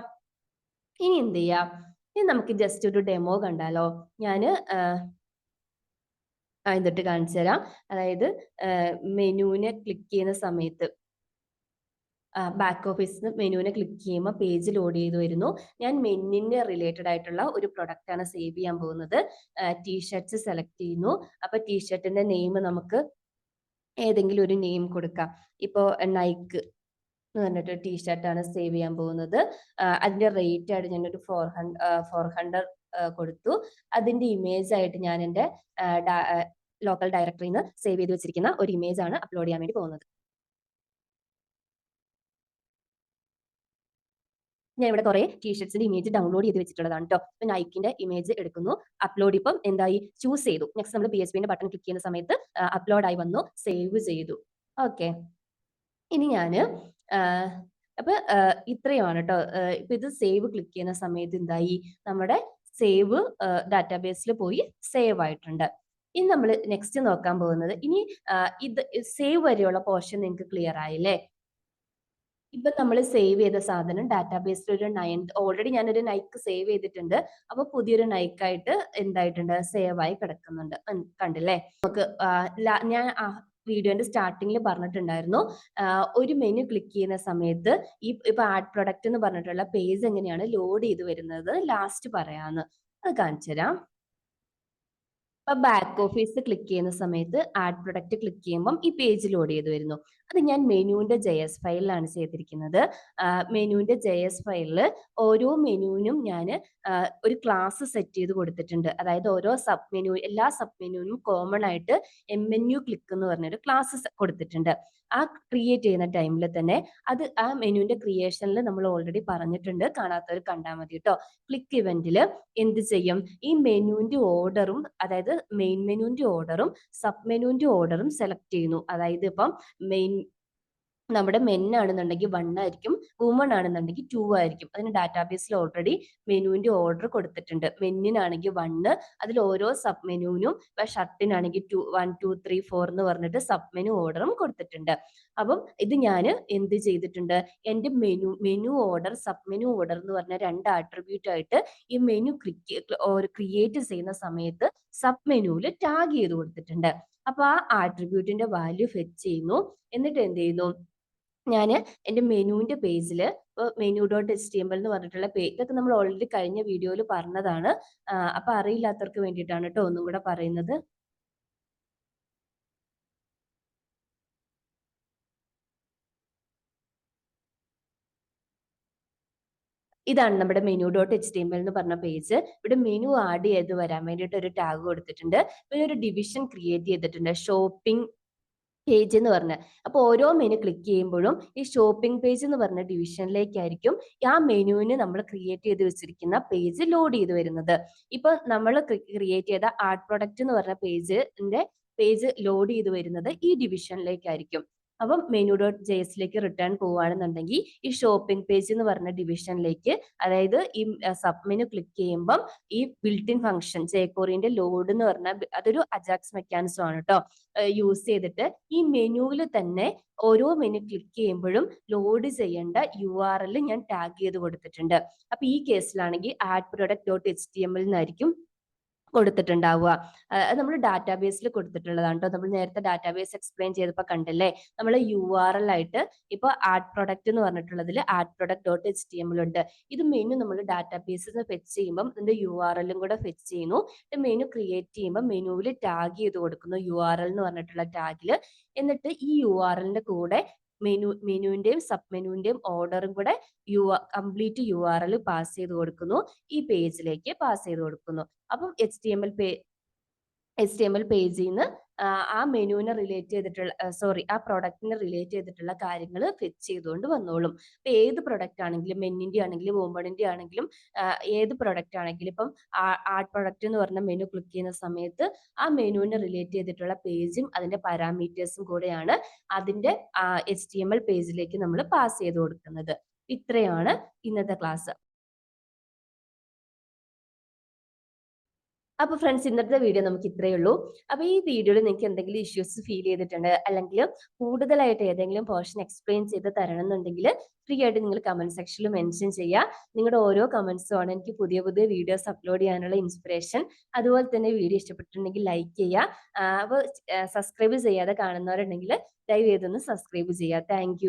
ഇനി എന്ത് ചെയ്യാം, ഇനി നമുക്ക് ജസ്റ്റ് ഒരു ഡെമോ കണ്ടാലോ. ഞാന് എന്നിട്ട് കാണിച്ചു തരാം. അതായത് മെനുവിനെ ക്ലിക്ക് ചെയ്യുന്ന സമയത്ത് ബാക്ക് ഓഫീസ് മെനുവിനെ ക്ലിക്ക് ചെയ്യുമ്പോൾ പേജ് ലോഡ് ചെയ്ത് വരുന്നു. ഞാൻ മെന്നിന് റിലേറ്റഡ് ആയിട്ടുള്ള ഒരു പ്രൊഡക്റ്റ് ആണ് സേവ് ചെയ്യാൻ പോകുന്നത്. ടീഷർട്ട്സ് സെലക്ട് ചെയ്യുന്നു. അപ്പൊ ടീഷർട്ടിന്റെ നെയിം നമുക്ക് ഏതെങ്കിലും ഒരു നെയിം കൊടുക്കാം. ഇപ്പോൾ നൈക്ക് എന്ന് പറഞ്ഞിട്ട് ടീഷർട്ടാണ് സേവ് ചെയ്യാൻ പോകുന്നത്. അതിന്റെ റേറ്റ് ആയിട്ട് ഞാനൊരു 400 കൊടുത്തു. അതിന്റെ ഇമേജ് ആയിട്ട് ഞാൻ എൻ്റെ ലോക്കൽ ഡയറക്ടറിയിൽ നിന്ന് സേവ് ചെയ്ത് വെച്ചിരിക്കുന്ന ഒരു ഇമേജ് ആണ് അപ്ലോഡ് ചെയ്യാൻ വേണ്ടി പോകുന്നത്. ഞാൻ ഇവിടെ കുറെ ടീഷർട്സിന്റെ ഇമേജ് ഡൗൺലോഡ് ചെയ്ത് വെച്ചിട്ടുള്ളതാണ് കേട്ടോ. ഇപ്പൊ നൈക്കിന്റെ ഇമേജ് എടുക്കുന്നു, അപ്ലോഡ് ഇപ്പം എന്തായി ചൂസ് ചെയ്തു. നെക്സ്റ്റ് നമ്മൾ PHPന്റെ ബട്ടൺ ക്ലിക്ക് ചെയ്യുന്ന സമയത്ത് അപ്ലോഡ് ആയി വന്നു, സേവ് ചെയ്തു. ഓക്കെ, ഇനി ഞാന് അപ്പൊ ഇത്രയുമാണ് കേട്ടോ. ഇപ്പൊ ഇത് സേവ് ക്ലിക്ക് ചെയ്യുന്ന സമയത്ത് എന്തായി, നമ്മുടെ സേവ് ഡാറ്റാബേസിൽ പോയി സേവ് ആയിട്ടുണ്ട്. ഇനി നമ്മൾ നെക്സ്റ്റ് നോക്കാൻ പോകുന്നത്, ഇനി ഇത് സേവ് വരെയുള്ള പോർഷൻ നിങ്ങൾക്ക് ക്ലിയർ ആയില്ലേ? ഇപ്പൊ നമ്മൾ സേവ് ചെയ്ത സാധനം ഡാറ്റാബേസിൽ ഒരു ഓൾറെഡി ഞാനൊരു നൈക്ക് സേവ് ചെയ്തിട്ടുണ്ട്. അപ്പൊ പുതിയൊരു നൈക്കായിട്ട് എന്തായിട്ടുണ്ട്, സേവ് ആയി കിടക്കുന്നുണ്ട്. കണ്ടില്ലേ? നമുക്ക് ഞാൻ വീഡിയോന്റെ സ്റ്റാർട്ടിങ്ങിൽ പറഞ്ഞിട്ടുണ്ടായിരുന്നു, ഒരു മെനു ക്ലിക്ക് ചെയ്യുന്ന സമയത്ത് ഇപ്പൊ ആഡ് പ്രൊഡക്റ്റ് എന്ന് പറഞ്ഞിട്ടുള്ള പേജ് എങ്ങനെയാണ് ലോഡ് ചെയ്ത് വരുന്നത് ലാസ്റ്റ് പറയാന്ന്. അത് കാണിച്ചു തരാം. ഇപ്പൊ ബാക്ക് ഓഫീസ് ക്ലിക്ക് ചെയ്യുന്ന സമയത്ത് ആഡ് പ്രൊഡക്റ്റ് ക്ലിക്ക് ചെയ്യുമ്പോൾ ഈ പേജ് ലോഡ് ചെയ്ത് വരുന്നു. അത് ഞാൻ മെനുവിന്റെ JS ഫയലിലാണ് ചെയ്തിരിക്കുന്നത്. മെനുവിന്റെ JS ഫയലിൽ ഓരോ മെനുവിനും ഞാൻ ഒരു ക്ലാസ് സെറ്റ് ചെയ്ത് കൊടുത്തിട്ടുണ്ട്. അതായത് ഓരോ സബ് മെനു എല്ലാ സബ് മെനുവിനും കോമൺ ആയിട്ട് MNU ക്ലിക്ക് എന്ന് പറഞ്ഞൊരു ക്ലാസ് കൊടുത്തിട്ടുണ്ട്. ആ ക്രിയേറ്റ് ചെയ്യുന്ന ടൈമിൽ തന്നെ ആ മെനുവിന്റെ ക്രിയേഷനിൽ നമ്മൾ ഓൾറെഡി പറഞ്ഞിട്ടുണ്ട്. കാണാത്തവർ കണ്ടാൽ മതി കേട്ടോ. ക്ലിക്ക് ഇവന്റിൽ എന്ത് ചെയ്യും? ഈ മെനുവിന്റെ ഓർഡറും, അതായത് മെയിൻ മെനുവിന്റെ ഓർഡറും സബ് മെനുവിന്റെ ഓർഡറും സെലക്ട് ചെയ്യുന്നു. അതായത് ഇപ്പം മെയിൻ നമ്മുടെ മെൻ ആണെന്നുണ്ടെങ്കിൽ 1 ആയിരിക്കും, വുമൺ ആണെന്നുണ്ടെങ്കിൽ 2 ആയിരിക്കും. അതിന് ഡാറ്റാബേസിൽ ഓൾറെഡി മെനുവിന്റെ ഓർഡർ കൊടുത്തിട്ടുണ്ട്. മെന്നിനാണെങ്കിൽ 1, അതിൽ ഓരോ സബ് മെനുവിനും ഷർട്ടിനാണെങ്കിൽ 1 2 3 4 എന്ന് പറഞ്ഞിട്ട് സബ് മെനു ഓർഡറും കൊടുത്തിട്ടുണ്ട്. അപ്പം ഇത് ഞാൻ എന്ത് ചെയ്തിട്ടുണ്ട്? എന്റെ menu order, sub menu order എന്ന് പറഞ്ഞ 2 ആട്രിബ്യൂട്ട് ആയിട്ട് ഈ മെനു ക്രിയേറ്റ് ചെയ്യുന്ന സമയത്ത് സബ് മെനുവിൽ ടാഗ് ചെയ്ത് കൊടുത്തിട്ടുണ്ട്. അപ്പൊ ആ ആട്രിബ്യൂട്ടിന്റെ വാല്യൂ ഫെച്ച് ചെയ്യുന്നു. എന്നിട്ട് എന്ത് ചെയ്യുന്നു? ഞാൻ എൻ്റെ മെനുവിന്റെ പേജിൽ menu.html എന്ന് പറഞ്ഞിട്ടുള്ള ഇതൊക്കെ നമ്മൾ ഓൾറെഡി കഴിഞ്ഞ വീഡിയോയിൽ പറഞ്ഞതാണ്. അപ്പൊ അറിയില്ലാത്തവർക്ക് വേണ്ടിയിട്ടാണ് കേട്ടോ ഒന്നും കൂടെ പറയുന്നത്. ഇതാണ് നമ്മുടെ menu.html എന്ന് പറഞ്ഞ പേജ്. ഇവിടെ മെനു ആഡ് ചെയ്ത് വരാൻ വേണ്ടിയിട്ട് ഒരു ടാഗ് കൊടുത്തിട്ടുണ്ട്. പിന്നെ ഒരു ഡിവിഷൻ ക്രിയേറ്റ് ചെയ്തിട്ടുണ്ട്, ഷോപ്പിംഗ് പേജ് എന്ന് പറഞ്ഞ. അപ്പൊ ഓരോ മെനു ക്ലിക്ക് ചെയ്യുമ്പോഴും ഈ ഷോപ്പിംഗ് പേജ് എന്ന് പറഞ്ഞ ഡിവിഷനിലേക്കായിരിക്കും ആ മെനുവിന് നമ്മൾ ക്രിയേറ്റ് ചെയ്ത് വെച്ചിരിക്കുന്ന പേജ് ലോഡ് ചെയ്ത് വരുന്നത്. ഇപ്പൊ നമ്മൾ ക്രിയേറ്റ് ചെയ്ത ആർട്ട് പ്രൊഡക്റ്റ് എന്ന് പറഞ്ഞ പേജ് ലോഡ് ചെയ്ത് വരുന്നത് ഈ ഡിവിഷനിലേക്കായിരിക്കും. അപ്പം menu.jsലേക്ക് റിട്ടേൺ പോവുകയാണെന്നുണ്ടെങ്കിൽ ഈ ഷോപ്പിംഗ് പേജ് എന്ന് പറഞ്ഞ ഡിവിഷനിലേക്ക്, അതായത് ഈ സബ് മെനു ക്ലിക്ക് ചെയ്യുമ്പം ഈ ബിൽറ്റ് ഇൻ ഫംഗ്ഷൻ jQueryന്റെ ലോഡ് എന്ന് പറഞ്ഞാൽ അതൊരു അജാക്സ് മെക്കാനിസം ആണ് കേട്ടോ. യൂസ് ചെയ്തിട്ട് ഈ മെനുവിൽ തന്നെ ഓരോ മെനു ക്ലിക്ക് ചെയ്യുമ്പോഴും ലോഡ് ചെയ്യേണ്ട URL ഞാൻ ടാഗ് ചെയ്ത് കൊടുത്തിട്ടുണ്ട്. അപ്പൊ ഈ കേസിലാണെങ്കിൽ ആഡ് പ്രൊഡക്റ്റ് ഡോട്ട് HTML എന്നായിരിക്കും കൊടുത്തിട്ടുണ്ടാവുക. അത് നമ്മൾ ഡാറ്റാബേസിൽ കൊടുത്തിട്ടുള്ളതാണ് കേട്ടോ. നമ്മൾ നേരത്തെ ഡാറ്റാബേസ് എക്സ്പ്ലെയിൻ ചെയ്തപ്പോൾ കണ്ടല്ലേ, നമ്മൾ URL ആയിട്ട് ഇപ്പോൾ ആഡ് പ്രൊഡക്റ്റ് എന്ന് പറഞ്ഞിട്ടുള്ളതിൽ ആഡ് പ്രൊഡക്റ്റ് ഡോട്ട് HTML ഉണ്ട്. ഇത് മെനു നമ്മൾ ഡാറ്റാബേസിൽ നിന്ന് ഫെച്ച് ചെയ്യുമ്പോൾ ഇതിന്റെ URLും കൂടെ ഫെച്ച് ചെയ്യുന്നു. മെനു ക്രിയേറ്റ് ചെയ്യുമ്പോൾ മെനുവിൽ ടാഗ് ചെയ്ത് കൊടുക്കുന്നു, URL എന്ന് പറഞ്ഞിട്ടുള്ള ടാഗിൽ. എന്നിട്ട് ഈ URLന്റെ കൂടെ മെനുവിന്റെയും സബ് മെനുവിന്റെയും ഓർഡറും കൂടെ കംപ്ലീറ്റ് URL പാസ് ചെയ്ത് കൊടുക്കുന്നു, ഈ പേജിലേക്ക് പാസ് ചെയ്ത് കൊടുക്കുന്നു. അപ്പം HTML പേജിൽ നിന്ന് ആ മെനുവിനെ റിലേറ്റ് ചെയ്തിട്ടുള്ള ആ പ്രൊഡക്റ്റിനെ റിലേറ്റ് ചെയ്തിട്ടുള്ള കാര്യങ്ങൾ ഫെച്ച് ചെയ്തുകൊണ്ട് വന്നോളും. ഇപ്പൊ ഏത് പ്രൊഡക്റ്റ് ആണെങ്കിലും, മെന്നിന്റെ ആണെങ്കിലും വുമണിന്റെ ആണെങ്കിലും ഏത് പ്രൊഡക്റ്റ് ആണെങ്കിലും, ഇപ്പം ആർട്ട് പ്രൊഡക്റ്റ് എന്ന് പറഞ്ഞ മെനു ക്ലിക്ക് ചെയ്യുന്ന സമയത്ത് ആ മെനുവിനെ റിലേറ്റ് ചെയ്തിട്ടുള്ള പേജും അതിന്റെ പാരാമീറ്റേഴ്സും കൂടെയാണ് അതിന്റെ HTML പേജിലേക്ക് നമ്മൾ പാസ് ചെയ്ത് കൊടുക്കുന്നത്. ഇത്രയാണ് ഇന്നത്തെ ക്ലാസ്. അപ്പൊ ഫ്രണ്ട്സ്, ഇന്നത്തെ വീഡിയോ നമുക്ക് ഇത്രയേ ഉള്ളൂ. അപ്പൊ ഈ വീഡിയോയിൽ നിങ്ങൾക്ക് എന്തെങ്കിലും ഇഷ്യൂസ് ഫീൽ ചെയ്തിട്ടുണ്ട്, അല്ലെങ്കിൽ കൂടുതലായിട്ട് ഏതെങ്കിലും പോർഷൻ എക്സ്പ്ലെയിൻ ചെയ്ത് തരണം എന്നുണ്ടെങ്കിൽ ഫ്രീ ആയിട്ട് നിങ്ങൾ കമന്റ് സെക്ഷനിൽ മെൻഷൻ ചെയ്യുക. നിങ്ങളുടെ ഓരോ കമന്റ്സും ആണ് എനിക്ക് പുതിയ പുതിയ വീഡിയോസ് അപ്ലോഡ് ചെയ്യാനുള്ള ഇൻസ്പിറേഷൻ. അതുപോലെ തന്നെ വീഡിയോ ഇഷ്ടപ്പെട്ടിട്ടുണ്ടെങ്കിൽ ലൈക്ക് ചെയ്യുക. അപ്പോൾ സബ്സ്ക്രൈബ് ചെയ്യാതെ കാണുന്നവരുണ്ടെങ്കിൽ ദയവ് ചെയ്തൊന്ന് സബ്സ്ക്രൈബ് ചെയ്യുക. താങ്ക്